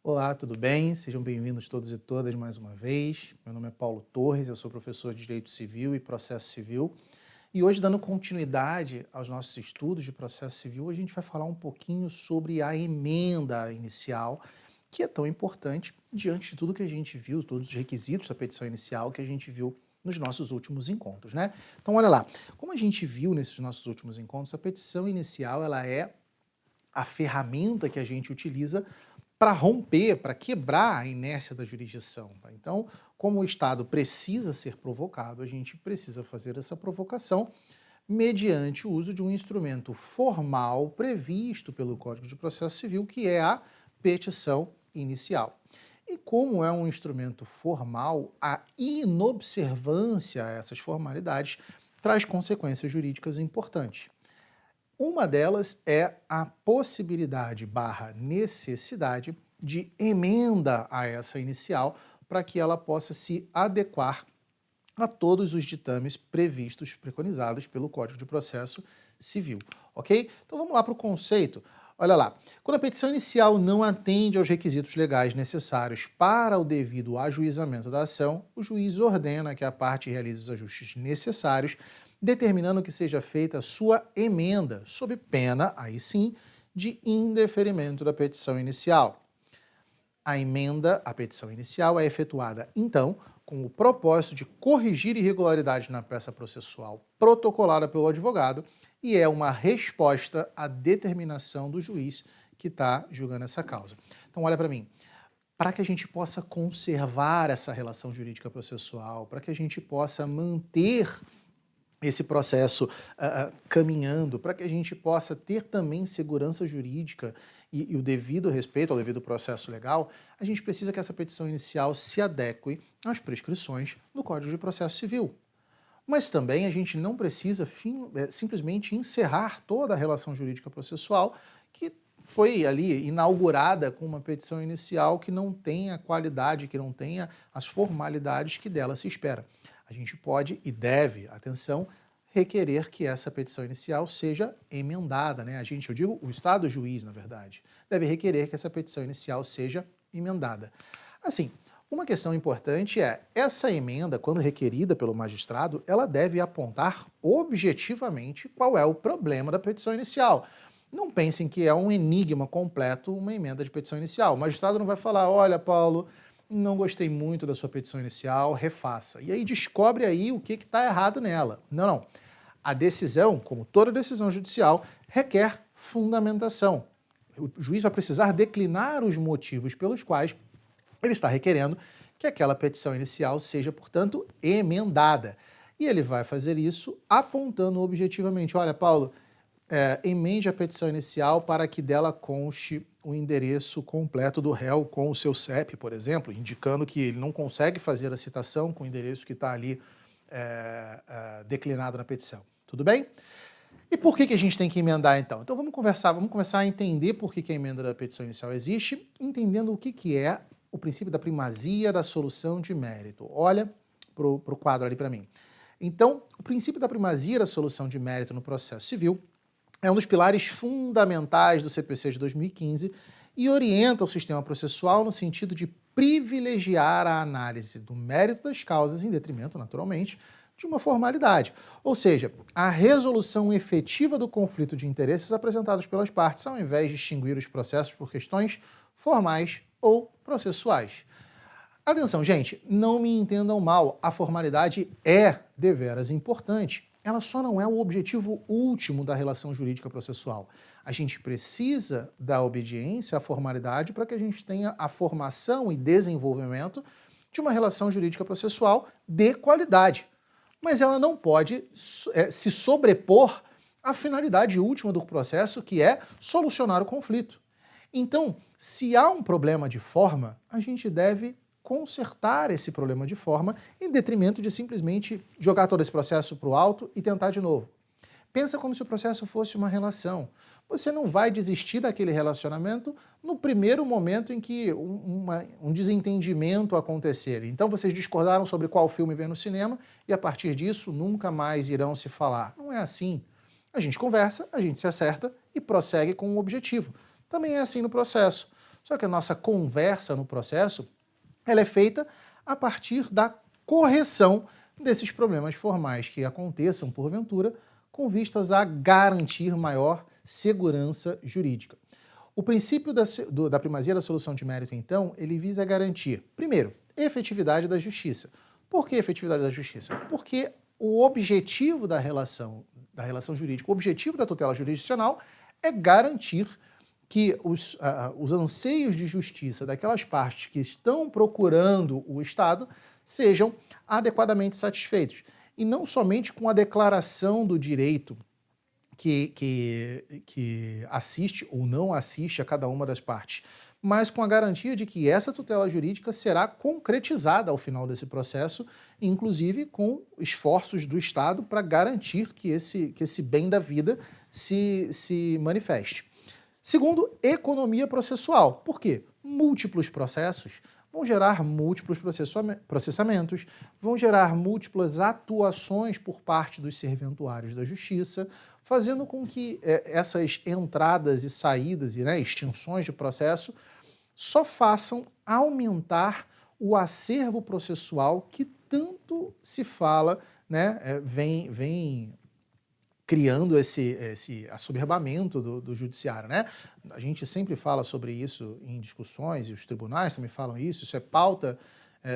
Olá, tudo bem? Sejam bem-vindos todos e todas mais uma vez. Meu nome é Paulo Torres, eu sou professor de Direito Civil e Processo Civil. E hoje, dando continuidade aos nossos estudos de processo civil, a gente vai falar um pouquinho sobre a emenda inicial, que é tão importante diante de tudo que a gente viu, todos os requisitos da petição inicial que a gente viu nos nossos últimos encontros, né? Então, olha lá, como a gente viu nesses nossos últimos encontros, a petição inicial ela é a ferramenta que a gente utiliza para romper, para quebrar a inércia da jurisdição. Tá? Então, como o Estado precisa ser provocado, a gente precisa fazer essa provocação mediante o uso de um instrumento formal previsto pelo Código de Processo Civil, que é a petição inicial. E como é um instrumento formal, a inobservância a essas formalidades traz consequências jurídicas importantes. Uma delas é a possibilidade barra necessidade de emenda a essa inicial para que ela possa se adequar a todos os ditames previstos, preconizados pelo Código de Processo Civil, ok? Então vamos lá para o conceito. Olha lá, quando a petição inicial não atende aos requisitos legais necessários para o devido ajuizamento da ação, o juiz ordena que a parte realize os ajustes necessários, determinando que seja feita a sua emenda, sob pena, aí sim, de indeferimento da petição inicial. A emenda à petição inicial é efetuada, então, com o propósito de corrigir irregularidades na peça processual protocolada pelo advogado e é uma resposta à determinação do juiz que está julgando essa causa. Então, olha para mim. Para que a gente possa conservar essa relação jurídica processual, para que a gente possa manter esse processo caminhando, para que a gente possa ter também segurança jurídica e o devido respeito ao devido processo legal, a gente precisa que essa petição inicial se adeque às prescrições do Código de Processo Civil. Mas também a gente não precisa simplesmente encerrar toda a relação jurídica processual que foi ali inaugurada com uma petição inicial que não tenha a qualidade, que não tenha as formalidades que dela se espera. A gente pode e deve, atenção, requerer que essa petição inicial seja emendada, né? Eu digo o Estado juiz, na verdade, deve requerer que essa petição inicial seja emendada. Assim, uma questão importante é, essa emenda, quando requerida pelo magistrado, ela deve apontar objetivamente qual é o problema da petição inicial. Não pensem que é um enigma completo uma emenda de petição inicial. O magistrado não vai falar, olha, Paulo, não gostei muito da sua petição inicial, refaça. E aí descobre aí o que está errado nela. Não, não. A decisão, como toda decisão judicial, requer fundamentação. O juiz vai precisar declinar os motivos pelos quais ele está requerendo que aquela petição inicial seja, portanto, emendada. E ele vai fazer isso apontando objetivamente, olha, Paulo, emende a petição inicial para que dela conste o endereço completo do réu com o seu CEP, por exemplo, indicando que ele não consegue fazer a citação com o endereço que está ali declinado na petição. Tudo bem? E por que a gente tem que emendar, então? Então vamos começar a entender por que a emenda da petição inicial existe, entendendo o que é o princípio da primazia da solução de mérito. Olha para o quadro ali para mim. Então, o princípio da primazia da solução de mérito no processo civil é um dos pilares fundamentais do CPC de 2015 e orienta o sistema processual no sentido de privilegiar a análise do mérito das causas em detrimento, naturalmente, de uma formalidade. Ou seja, a resolução efetiva do conflito de interesses apresentados pelas partes, ao invés de extinguir os processos por questões formais ou processuais. Atenção, gente, não me entendam mal, a formalidade é deveras importante. Ela só não é o objetivo último da relação jurídica processual. A gente precisa da obediência à formalidade para que a gente tenha a formação e desenvolvimento de uma relação jurídica processual de qualidade. Mas ela não pode se sobrepor à finalidade última do processo, que é solucionar o conflito. Então, se há um problema de forma, a gente deve consertar esse problema de forma em detrimento de simplesmente jogar todo esse processo para o alto e tentar de novo. Pensa como se o processo fosse uma relação. Você não vai desistir daquele relacionamento no primeiro momento em que um desentendimento acontecer. Então vocês discordaram sobre qual filme ver no cinema e a partir disso nunca mais irão se falar. Não é assim. A gente conversa, a gente se acerta e prossegue com um objetivo. Também é assim no processo. Só que a nossa conversa no processo, ela é feita a partir da correção desses problemas formais que aconteçam, porventura, com vistas a garantir maior segurança jurídica. O princípio da primazia da solução de mérito, então, ele visa garantir, primeiro, efetividade da justiça. Por que efetividade da justiça? Porque o objetivo da relação jurídica, o objetivo da tutela jurisdicional é garantir que os anseios de justiça daquelas partes que estão procurando o Estado sejam adequadamente satisfeitos. E não somente com a declaração do direito que assiste ou não assiste a cada uma das partes, mas com a garantia de que essa tutela jurídica será concretizada ao final desse processo, inclusive com esforços do Estado para garantir que esse bem da vida se manifeste. Segundo, economia processual. Por quê? Múltiplos processos vão gerar múltiplos processamentos, vão gerar múltiplas atuações por parte dos serventuários da Justiça, fazendo com que essas entradas e saídas e extinções de processo só façam aumentar o acervo processual que tanto se fala, vem criando esse assoberbamento do judiciário, né? A gente sempre fala sobre isso em discussões, e os tribunais também falam isso é pauta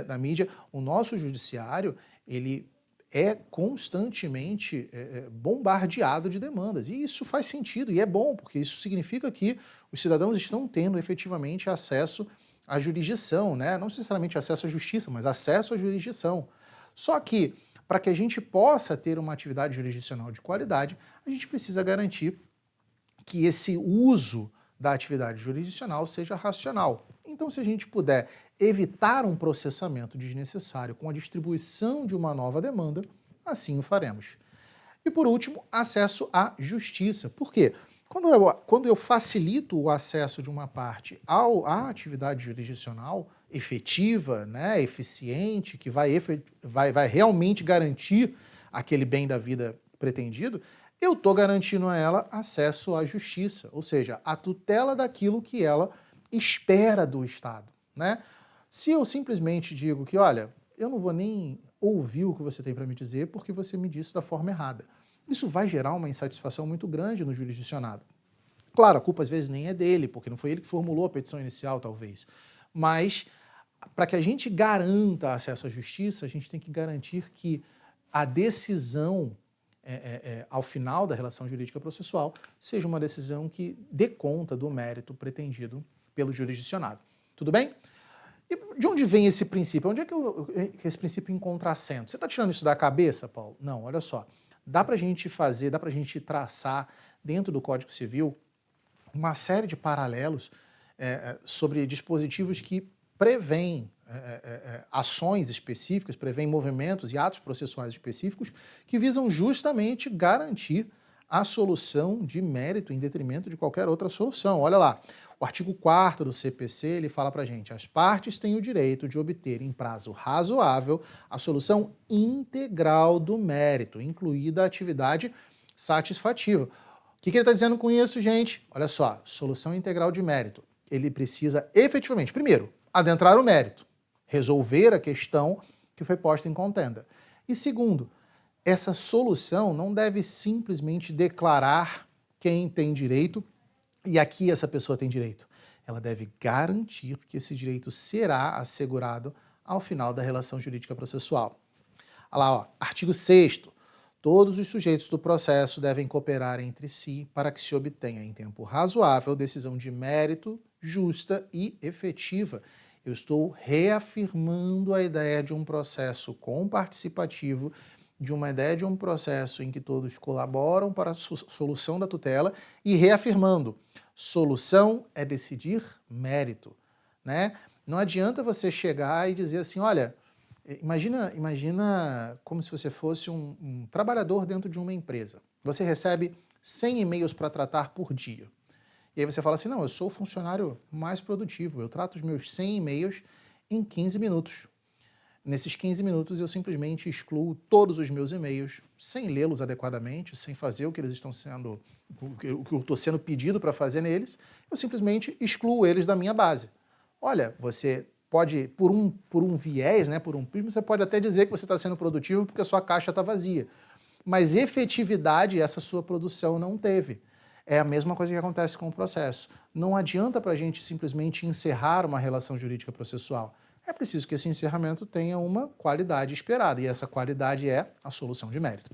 da mídia. O nosso judiciário, ele é constantemente bombardeado de demandas, e isso faz sentido, e é bom, porque isso significa que os cidadãos estão tendo efetivamente acesso à jurisdição, né? Não necessariamente acesso à justiça, mas acesso à jurisdição. Só que, para que a gente possa ter uma atividade jurisdicional de qualidade, a gente precisa garantir que esse uso da atividade jurisdicional seja racional. Então, se a gente puder evitar um processamento desnecessário com a distribuição de uma nova demanda, assim o faremos. E, por último, acesso à justiça. Por quê? Quando eu facilito o acesso de uma parte à atividade jurisdicional efetiva, eficiente, que vai realmente garantir aquele bem da vida pretendido, eu estou garantindo a ela acesso à justiça, ou seja, a tutela daquilo que ela espera do Estado, né? Se eu simplesmente digo que, olha, eu não vou nem ouvir o que você tem para me dizer porque você me disse da forma errada, isso vai gerar uma insatisfação muito grande no jurisdicionado. Claro, a culpa às vezes nem é dele, porque não foi ele que formulou a petição inicial, talvez, mas para que a gente garanta acesso à justiça, a gente tem que garantir que a decisão ao final da relação jurídica processual seja uma decisão que dê conta do mérito pretendido pelo jurisdicionado. Tudo bem? E de onde vem esse princípio? Onde é que esse princípio encontra assento? Você está tirando isso da cabeça, Paulo? Não, olha só. Dá para a gente traçar dentro do Código Civil uma série de paralelos sobre dispositivos que prevêem ações específicas, prevêem movimentos e atos processuais específicos que visam justamente garantir a solução de mérito em detrimento de qualquer outra solução. Olha lá, o artigo 4º do CPC, ele fala pra gente: as partes têm o direito de obter em prazo razoável a solução integral do mérito, incluída a atividade satisfativa. O que ele está dizendo com isso, gente? Olha só, solução integral de mérito. Ele precisa efetivamente, primeiro, adentrar o mérito, resolver a questão que foi posta em contenda. E segundo, essa solução não deve simplesmente declarar quem tem direito e aqui essa pessoa tem direito. Ela deve garantir que esse direito será assegurado ao final da relação jurídica processual. Olha lá, ó, artigo 6º. Todos os sujeitos do processo devem cooperar entre si para que se obtenha em tempo razoável decisão de mérito, justa e efetiva. Eu estou reafirmando a ideia de um processo comparticipativo, de uma ideia de um processo em que todos colaboram para a solução da tutela e reafirmando, solução é decidir mérito, né? Não adianta você chegar e dizer assim, olha, imagina como se você fosse um trabalhador dentro de uma empresa. Você recebe 100 e-mails para tratar por dia. E aí você fala assim, não, eu sou o funcionário mais produtivo, eu trato os meus 100 e-mails em 15 minutos. nesses 15 minutos eu simplesmente excluo todos os meus e-mails, sem lê-los adequadamente, sem fazer o que eles estão sendo, o que eu estou sendo pedido para fazer neles, eu simplesmente excluo eles da minha base. Olha, você pode, por um viés, né, por um prisma, você pode até dizer que você está sendo produtivo porque a sua caixa está vazia. Mas efetividade essa sua produção não teve. É a mesma coisa que acontece com o processo. Não adianta para a gente simplesmente encerrar uma relação jurídica processual. É preciso que esse encerramento tenha uma qualidade esperada, e essa qualidade é a solução de mérito.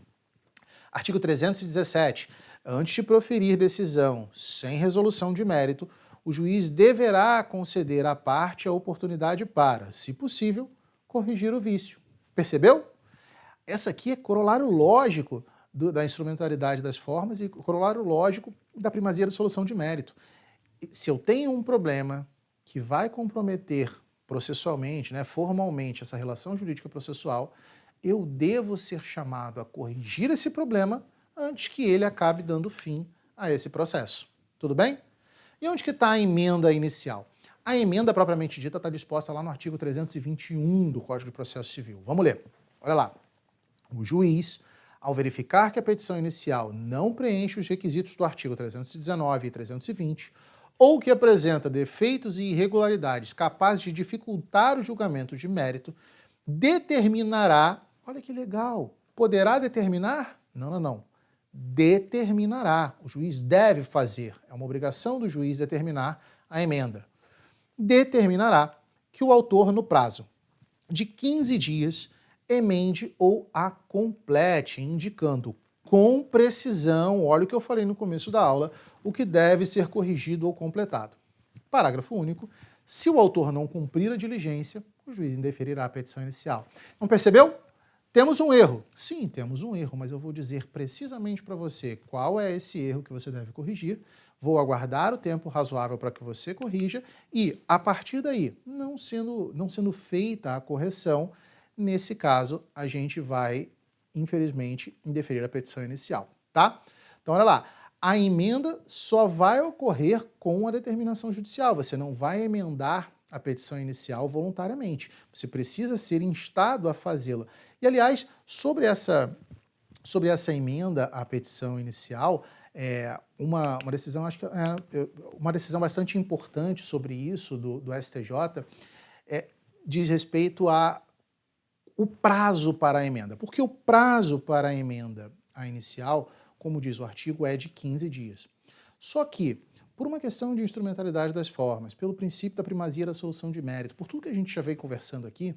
Artigo 317. Antes de proferir decisão sem resolução de mérito, o juiz deverá conceder à parte a oportunidade para, se possível, corrigir o vício. Percebeu? Essa aqui é corolário lógico da instrumentalidade das formas e corolário lógico da primazia da solução de mérito. Se eu tenho um problema que vai comprometer processualmente, né, formalmente, essa relação jurídica processual, eu devo ser chamado a corrigir esse problema antes que ele acabe dando fim a esse processo. Tudo bem? E onde que está a emenda inicial? A emenda propriamente dita está disposta lá no artigo 321 do Código de Processo Civil. Vamos ler. Olha lá. O juiz, ao verificar que a petição inicial não preenche os requisitos do artigo 319 e 320, ou que apresenta defeitos e irregularidades capazes de dificultar o julgamento de mérito, determinará, olha que legal, poderá determinar? Não. Determinará. O juiz deve fazer, é uma obrigação do juiz determinar a emenda. Determinará que o autor, no prazo de 15 dias, emende ou a complete, indicando com precisão, olha o que eu falei no começo da aula, o que deve ser corrigido ou completado. Parágrafo único. Se o autor não cumprir a diligência, o juiz indeferirá a petição inicial. Não percebeu? Temos um erro. Sim, temos um erro, mas eu vou dizer precisamente para você qual é esse erro que você deve corrigir. Vou aguardar o tempo razoável para que você corrija e, a partir daí, não sendo feita a correção, nesse caso, a gente vai, infelizmente, indeferir a petição inicial, tá? Então, olha lá. A emenda só vai ocorrer com a determinação judicial. Você não vai emendar a petição inicial voluntariamente. Você precisa ser instado a fazê-la. E, aliás, sobre essa emenda à petição inicial, uma decisão, acho que uma decisão bastante importante sobre isso do STJ diz respeito ao prazo para a emenda. Porque o prazo para a emenda à inicial, como diz o artigo, é de 15 dias. Só que, por uma questão de instrumentalidade das formas, pelo princípio da primazia da solução de mérito, por tudo que a gente já veio conversando aqui,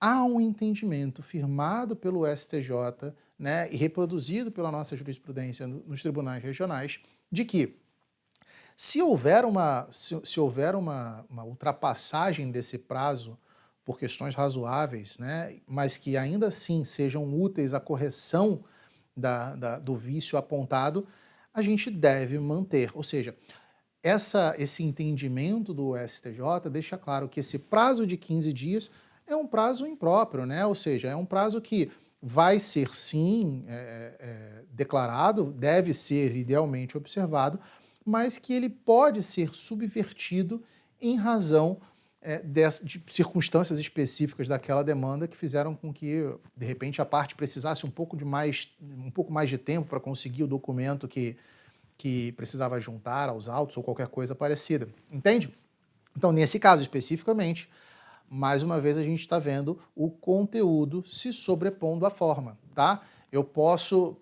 há um entendimento firmado pelo STJ, né, e reproduzido pela nossa jurisprudência nos tribunais regionais, de que se houver uma ultrapassagem desse prazo por questões razoáveis, né, mas que ainda assim sejam úteis à correção do vício apontado, a gente deve manter. Ou seja, esse entendimento do STJ deixa claro que esse prazo de 15 dias é um prazo impróprio, né? Ou seja, é um prazo que vai ser sim declarado, deve ser idealmente observado, mas que ele pode ser subvertido em razão de circunstâncias específicas daquela demanda que fizeram com que, de repente, a parte precisasse um pouco mais de tempo para conseguir o documento que precisava juntar aos autos ou qualquer coisa parecida. Entende? Então, nesse caso especificamente, mais uma vez a gente está vendo o conteúdo se sobrepondo à forma, tá? Eu posso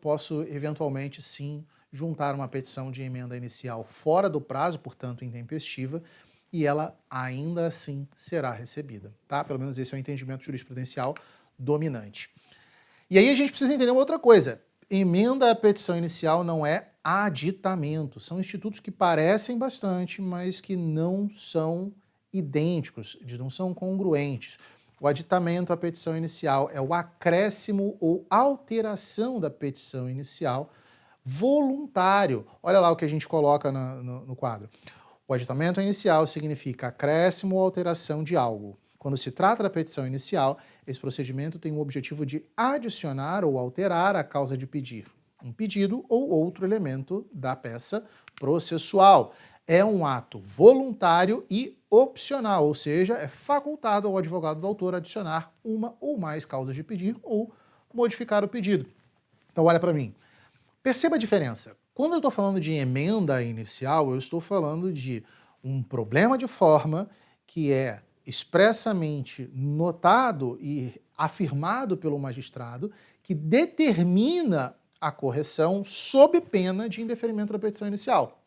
eventualmente, sim, juntar uma petição de emenda inicial fora do prazo, portanto intempestiva, e ela ainda assim será recebida, tá? Pelo menos esse é o entendimento jurisprudencial dominante. E aí a gente precisa entender uma outra coisa. Emenda à petição inicial não é aditamento. São institutos que parecem bastante, mas que não são idênticos, não são congruentes. O aditamento à petição inicial é o acréscimo ou alteração da petição inicial voluntário. Olha lá o que a gente coloca no quadro. O aditamento inicial significa acréscimo ou alteração de algo. Quando se trata da petição inicial, esse procedimento tem o objetivo de adicionar ou alterar a causa de pedir, um pedido ou outro elemento da peça processual. É um ato voluntário e opcional, ou seja, é facultado ao advogado do autor adicionar uma ou mais causas de pedir ou modificar o pedido. Então olha para mim, perceba a diferença. Quando eu estou falando de emenda inicial, eu estou falando de um problema de forma que é expressamente notado e afirmado pelo magistrado, que determina a correção sob pena de indeferimento da petição inicial.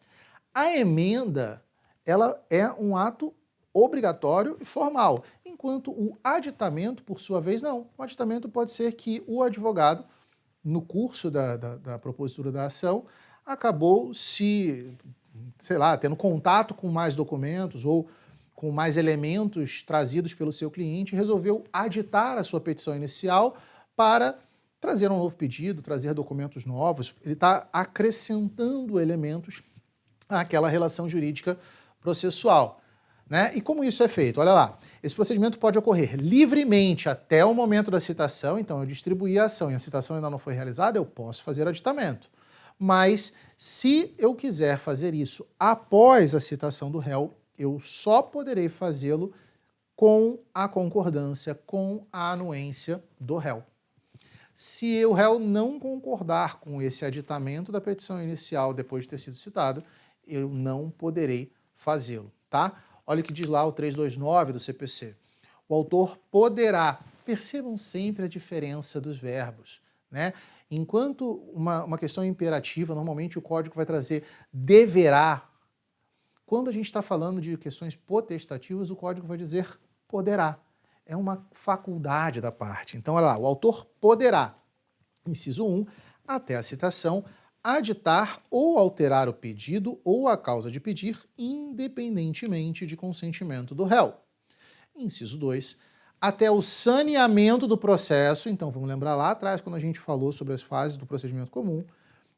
A emenda, ela é um ato obrigatório e formal, enquanto o aditamento, por sua vez, não. O aditamento pode ser que o advogado, no curso da propositura da ação, acabou sei lá, tendo contato com mais documentos ou com mais elementos trazidos pelo seu cliente, resolveu aditar a sua petição inicial para trazer um novo pedido, trazer documentos novos. Ele está acrescentando elementos àquela relação jurídica processual, né? E como isso é feito? Olha lá, esse procedimento pode ocorrer livremente até o momento da citação, então eu distribuí a ação e a citação ainda não foi realizada, eu posso fazer aditamento. Mas se eu quiser fazer isso após a citação do réu, eu só poderei fazê-lo com a concordância, com a anuência do réu. Se o réu não concordar com esse aditamento da petição inicial depois de ter sido citado, eu não poderei fazê-lo, tá? Olha o que diz lá o 329 do CPC. O autor poderá. Percebam sempre a diferença dos verbos, né? Enquanto uma questão imperativa, normalmente o código vai trazer deverá. Quando a gente está falando de questões potestativas, o código vai dizer poderá. É uma faculdade da parte. Então, olha lá, o autor poderá, inciso 1, até a citação, aditar ou alterar o pedido ou a causa de pedir, independentemente de consentimento do réu. Inciso 2, até o saneamento do processo, então vamos lembrar lá atrás, quando a gente falou sobre as fases do procedimento comum,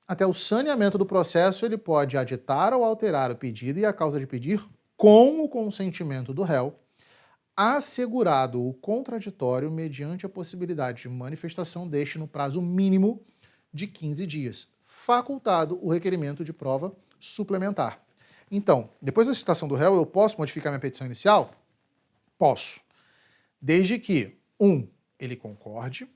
até o saneamento do processo ele pode aditar ou alterar o pedido e a causa de pedir com o consentimento do réu, assegurado o contraditório mediante a possibilidade de manifestação deste no prazo mínimo de 15 dias, facultado o requerimento de prova suplementar. Então, depois da citação do réu, eu posso modificar minha petição inicial? Posso. Desde que, 1, ele concorde,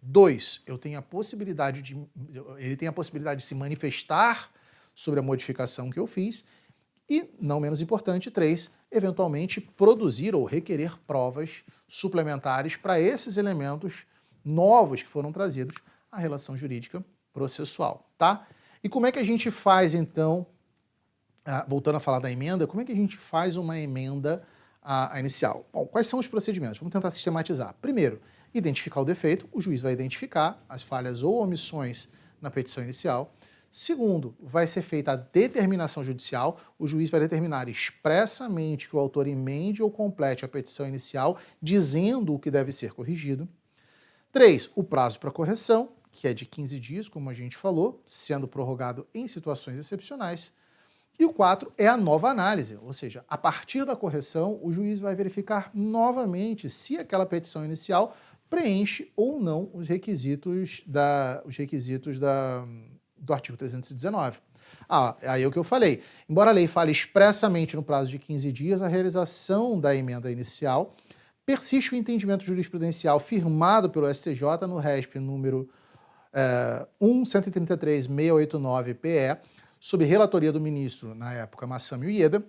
2, ele tenha a possibilidade de se manifestar sobre a modificação que eu fiz, e, não menos importante, 3, eventualmente produzir ou requerer provas suplementares para esses elementos novos que foram trazidos à relação jurídica processual, tá? E como é que a gente faz, então, voltando a falar da emenda, como é que a gente faz uma emenda inicial? Bom, quais são os procedimentos? Vamos tentar sistematizar. Primeiro, identificar o defeito, o juiz vai identificar as falhas ou omissões na petição inicial. Segundo, vai ser feita a determinação judicial, o juiz vai determinar expressamente que o autor emende ou complete a petição inicial, dizendo o que deve ser corrigido. 3, o prazo para correção, que é de 15 dias, como a gente falou, sendo prorrogado em situações excepcionais. E o 4 é a nova análise, ou seja, a partir da correção, o juiz vai verificar novamente se aquela petição inicial preenche ou não os requisitos do artigo 319. Aí é o que eu falei. Embora a lei fale expressamente no prazo de 15 dias, a realização da emenda inicial persiste o entendimento jurisprudencial firmado pelo STJ no RESP número 1.133.689-PE, sob relatoria do ministro, na época, Massami Uieda,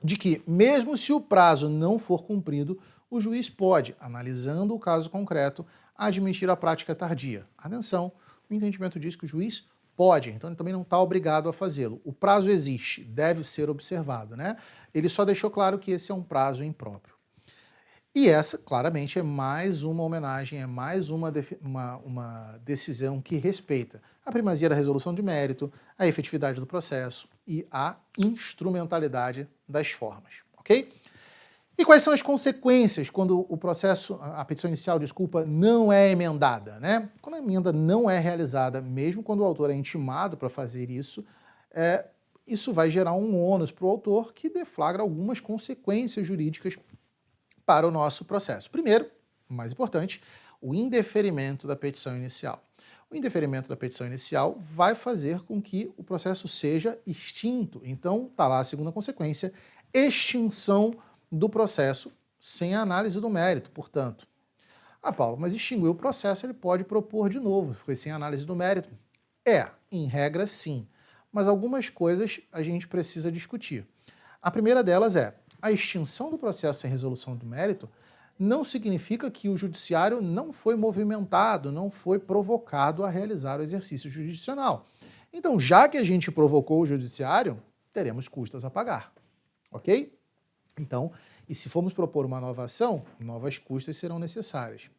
de que, mesmo se o prazo não for cumprido, o juiz pode, analisando o caso concreto, admitir a prática tardia. Atenção, o entendimento diz que o juiz pode, então ele também não está obrigado a fazê-lo. O prazo existe, deve ser observado, né? Ele só deixou claro que esse é um prazo impróprio. E essa, claramente, é mais uma homenagem, é mais uma decisão que respeita a primazia da resolução de mérito, a efetividade do processo e a instrumentalidade das formas, ok? E quais são as consequências quando a petição inicial, não é emendada, né? Quando a emenda não é realizada, mesmo quando o autor é intimado para fazer isso, isso vai gerar um ônus para o autor que deflagra algumas consequências jurídicas para o nosso processo. Primeiro, mais importante, o indeferimento da petição inicial. O indeferimento da petição inicial vai fazer com que o processo seja extinto. Então, está lá a segunda consequência, extinção do processo sem a análise do mérito, portanto. Ah, Paulo, mas extinguiu o processo, ele pode propor de novo, foi sem análise do mérito. Em regra, sim, mas algumas coisas a gente precisa discutir. A primeira delas é, a extinção do processo sem resolução do mérito não significa que o judiciário não foi movimentado, não foi provocado a realizar o exercício jurisdicional. Então, já que a gente provocou o judiciário, teremos custas a pagar, ok? Então, e se formos propor uma nova ação, novas custas serão necessárias.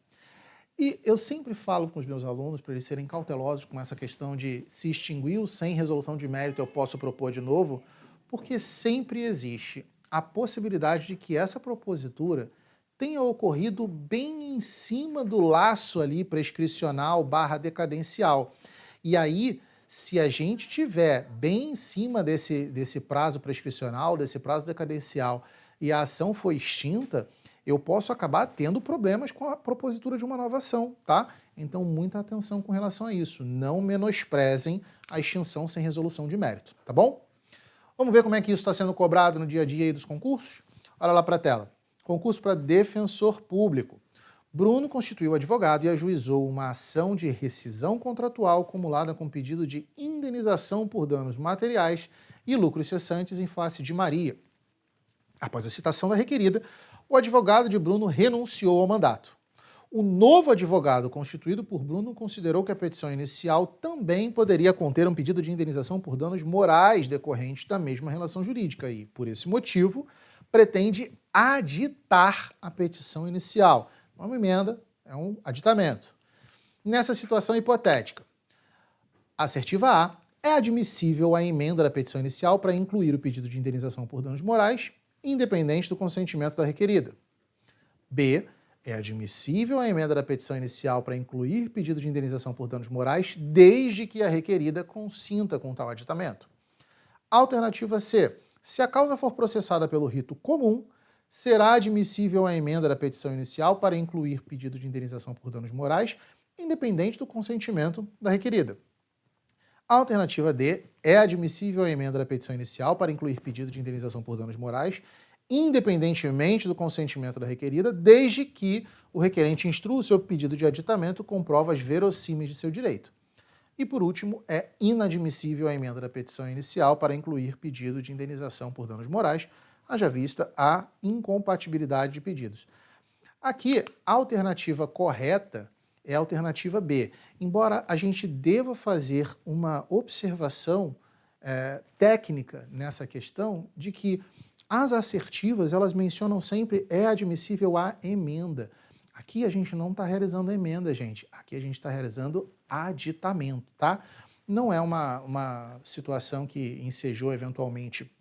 E eu sempre falo com os meus alunos para eles serem cautelosos com essa questão de se extinguiu sem resolução de mérito, eu posso propor de novo, porque sempre existe a possibilidade de que essa propositura tenha ocorrido bem em cima do laço ali prescricional / decadencial. E aí, se a gente tiver bem em cima desse prazo prescricional, desse prazo decadencial, e a ação foi extinta, eu posso acabar tendo problemas com a propositura de uma nova ação, tá? Então, muita atenção com relação a isso. Não menosprezem a extinção sem resolução de mérito, tá bom? Vamos ver como é que isso está sendo cobrado no dia a dia aí dos concursos? Olha lá para a tela. Concurso para defensor público. Bruno constituiu advogado e ajuizou uma ação de rescisão contratual acumulada com pedido de indenização por danos materiais e lucros cessantes em face de Maria. Após a citação da requerida, o advogado de Bruno renunciou ao mandato. O novo advogado constituído por Bruno considerou que a petição inicial também poderia conter um pedido de indenização por danos morais decorrentes da mesma relação jurídica e, por esse motivo, pretende aditar a petição inicial. Uma emenda é um aditamento. Nessa situação hipotética, assertiva A, é admissível a emenda da petição inicial para incluir o pedido de indenização por danos morais, independente do consentimento da requerida. B, é admissível a emenda da petição inicial para incluir pedido de indenização por danos morais, desde que a requerida consinta com tal aditamento. Alternativa C, se a causa for processada pelo rito comum, será admissível a emenda da petição inicial para incluir pedido de indenização por danos morais, independente do consentimento da requerida. A alternativa D, é admissível a emenda da petição inicial para incluir pedido de indenização por danos morais, independentemente do consentimento da requerida, desde que o requerente instrua o seu pedido de aditamento com provas verossímeis de seu direito. E, por último, é inadmissível a emenda da petição inicial para incluir pedido de indenização por danos morais, haja vista a incompatibilidade de pedidos. Aqui, a alternativa correta é a alternativa B. Embora a gente deva fazer uma observação técnica nessa questão de que as assertivas, elas mencionam sempre é admissível a emenda. Aqui a gente não está realizando emenda, gente. Aqui a gente está realizando aditamento, tá? Não é uma situação que ensejou eventualmente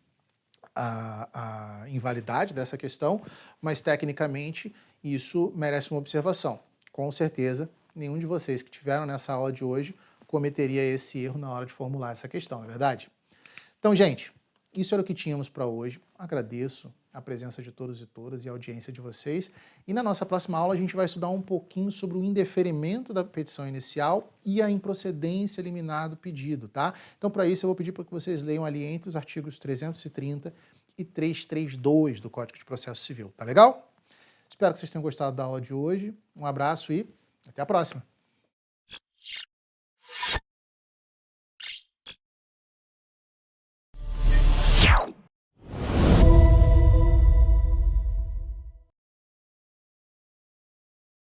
a invalidade dessa questão, mas tecnicamente isso merece uma observação. Com certeza, nenhum de vocês que estiveram nessa aula de hoje cometeria esse erro na hora de formular essa questão, não é verdade? Então, gente, isso era o que tínhamos para hoje. Agradeço a presença de todos e todas e a audiência de vocês. E na nossa próxima aula a gente vai estudar um pouquinho sobre o indeferimento da petição inicial e a improcedência liminar do pedido, tá? Então, para isso, eu vou pedir para que vocês leiam ali entre os artigos 330 e 332 do Código de Processo Civil, tá legal? Espero que vocês tenham gostado da aula de hoje. Um abraço e até a próxima!